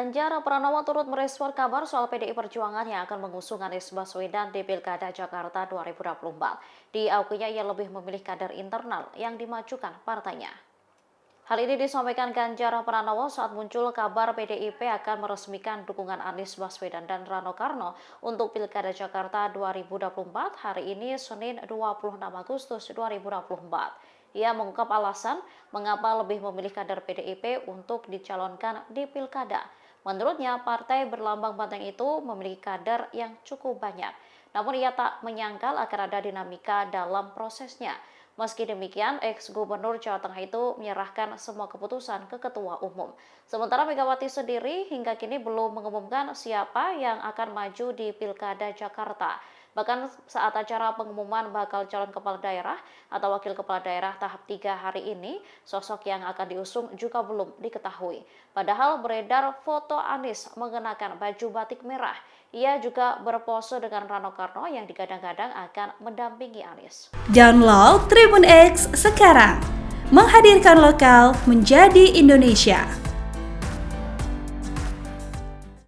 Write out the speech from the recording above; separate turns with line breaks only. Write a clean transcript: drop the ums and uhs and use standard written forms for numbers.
Ganjar Pranowo turut merespon kabar soal PDI Perjuangan yang akan mengusung Anies Baswedan di Pilkada Jakarta 2024. Diakuinya ia lebih memilih kader internal yang dimajukan partainya. Hal ini disampaikan Ganjar Pranowo saat muncul kabar PDIP akan meresmikan dukungan Anies Baswedan dan Rano Karno untuk Pilkada Jakarta 2024 hari ini Senin 26 Agustus 2024. Ia mengungkap alasan mengapa lebih memilih kader PDIP untuk dicalonkan di Pilkada. Menurutnya, partai berlambang banteng itu memiliki kader yang cukup banyak. Namun ia tak menyangkal akan ada dinamika dalam prosesnya. Meski demikian, ex-gubernur Jawa Tengah itu menyerahkan semua keputusan ke Ketua Umum. Sementara Megawati sendiri hingga kini belum mengumumkan siapa yang akan maju di Pilkada Jakarta. Bahkan saat acara pengumuman bakal calon kepala daerah atau wakil kepala daerah tahap 3 hari ini, sosok yang akan diusung juga belum diketahui. Padahal beredar foto Anies mengenakan baju batik merah. Ia juga berpose dengan Rano Karno yang digadang-gadang akan mendampingi Anies.
Download Tribun X sekarang, menghadirkan lokal menjadi Indonesia.